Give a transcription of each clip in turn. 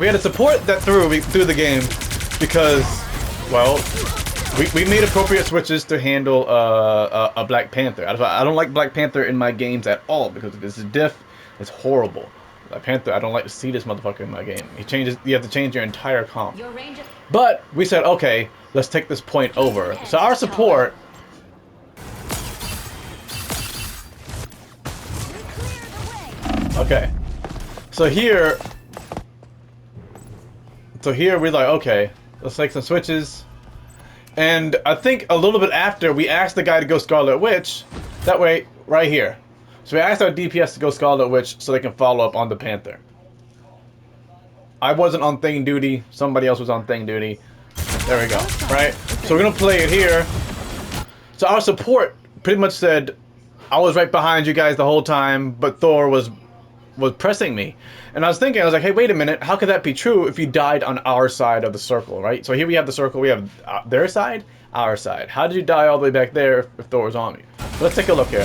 We had a support that through the game because, well, we made appropriate switches to handle a Black Panther. I don't like Black Panther in my games at all because this is diff. It's horrible. Black Panther, I don't like to see this motherfucker in my game. He changes. You have to change your entire comp. But we said, okay, let's take this point over. So our support. Okay. So here we're like, okay, let's take some switches. And I think a little bit after, we asked the guy to go Scarlet Witch. That way, right here. So we asked our DPS to go Scarlet Witch so they can follow up on the Panther. I wasn't on thing duty. Somebody else was on thing duty. There we go. Right? So we're going to play it here. So our support pretty much said, I was right behind you guys the whole time, but Thor was pressing me. And I was thinking, I was like, hey, wait a minute, how could that be true if you died on our side of the circle, right? So here we have the circle, we have their side, our side. How did you die all the way back there if Thor was on me? So let's take a look here.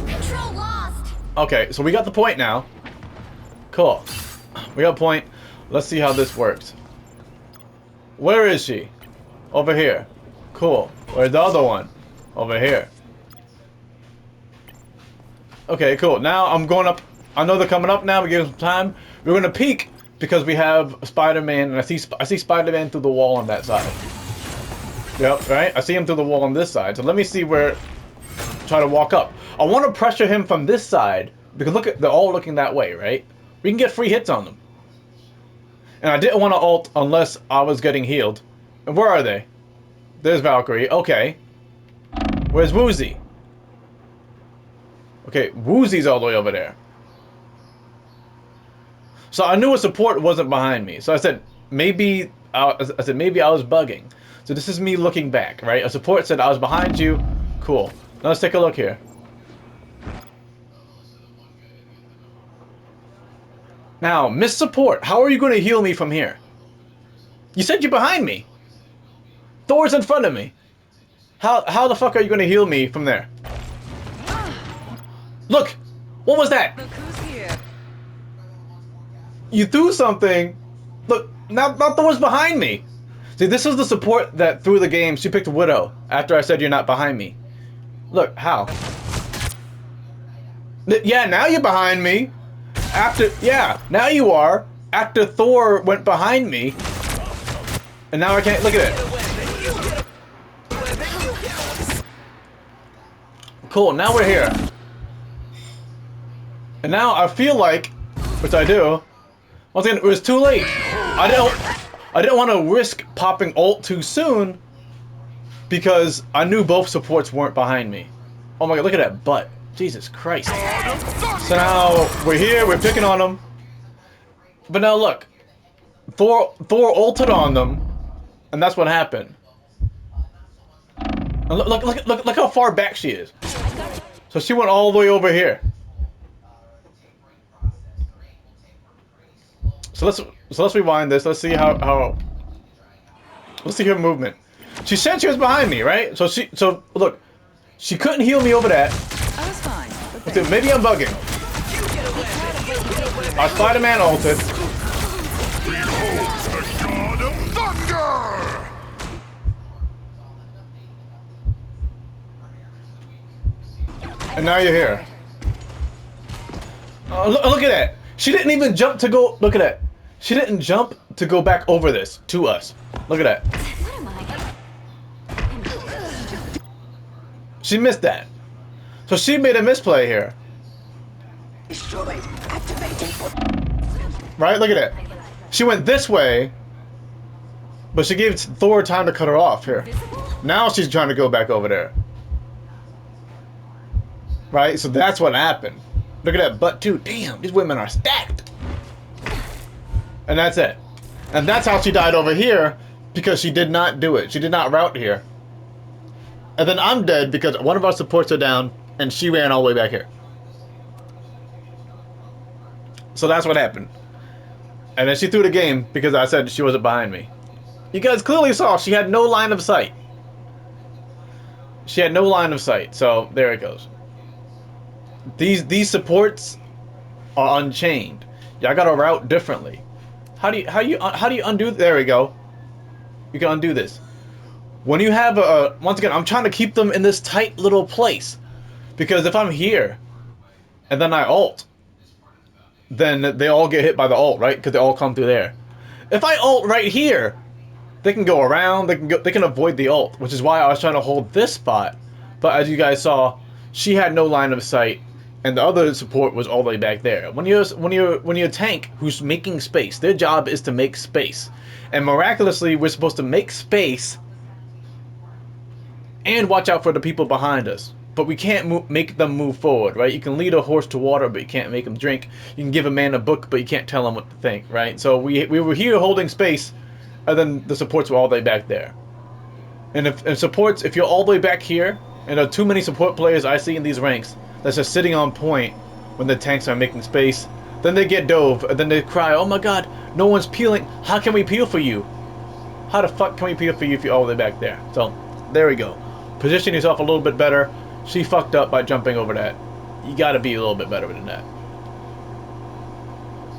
Control lost. Okay, so we got the point now. Cool. We got a point. Let's see how this works. Where is she? Over here. Cool. Where's the other one? Over here. Okay, cool. Now I'm going up. I know they're coming up now. We give them some time. We're going to peek because we have Spider-Man, and I see Spider-Man through the wall on that side. Yep, right? I see him through the wall on this side. So let me see where. Try to walk up. I want to pressure him from this side because look at they're all looking that way, right? We can get free hits on them. And I didn't want to ult unless I was getting healed. And where are they? There's Valkyrie. Okay. Where's Woozie? Okay, Woozie's all the way over there. So I knew a support wasn't behind me. So I said, maybe I was bugging. So this is me looking back, right? A support said I was behind you. Cool. Now let's take a look here. Now, Miss Support, how are you going to heal me from here? You said you're behind me. Thor's in front of me. How the fuck are you going to heal me from there? Look! What was that? Look who's here. You threw something. Look, now Thor's behind me. See, this is the support that threw the game. She picked Widow after I said you're not behind me. Look, how? Yeah, now you're behind me. Yeah, now you are. After Thor went behind me. And now I can't, look at it. Cool, now we're here. And now I feel like, which I do, once again, it was too late. I didn't want to risk popping ult too soon because I knew both supports weren't behind me. Oh my god, look at that butt. Jesus Christ. So now we're here, we're picking on them. But now look, Thor ulted on them, and that's what happened. And look how far back she is. So she went all the way over here. So let's rewind this. Let's see how let's see her movement. She said she was behind me, right? So look, she couldn't heal me over that. I was fine. Okay, maybe I'm bugging. Our Spider-Man ulted. God of Thunder! And now you're here. Look at that. She didn't even jump to go. Look at that. She didn't jump to go back over this to us. Look at that. What am I? She missed that. So she made a misplay here. Right? Look at it. She went this way, but she gave Thor time to cut her off here. Now she's trying to go back over there. Right? So that's what happened. Look at that butt too. Damn, these women are stacked. And that's it. And that's how she died over here, because she did not do it. She did not route here. And then I'm dead because one of our supports are down, and she ran all the way back here. So that's what happened. And then she threw the game because I said she wasn't behind me. You guys clearly saw she had no line of sight. She had no line of sight. So there it goes. These supports are unchained. Y'all gotta route differently. How do you undo? There we go. You can undo this. When you have a, once again, I'm trying to keep them in this tight little place, because if I'm here, and then I ult, then they all get hit by the ult, right? Because they all come through there. If I ult right here, they can go around. They can avoid the ult, which is why I was trying to hold this spot. But as you guys saw, she had no line of sight, and the other support was all the way back there. When you're a tank who's making space, their job is to make space, and miraculously, we're supposed to make space and watch out for the people behind us. But we can't make them move forward, right? You can lead a horse to water, but you can't make him drink. You can give a man a book, but you can't tell him what to think, right? So we were here holding space, and then the supports were all the way back there. And if you're all the way back here, and there are too many support players I see in these ranks that's just sitting on point when the tanks are making space, then they get dove, and then they cry, oh my god, no one's peeling. How can we peel for you? How the fuck can we peel for you if you're all the way back there? So, there we go. Position yourself a little bit better. She fucked up by jumping over that. You gotta be a little bit better than that.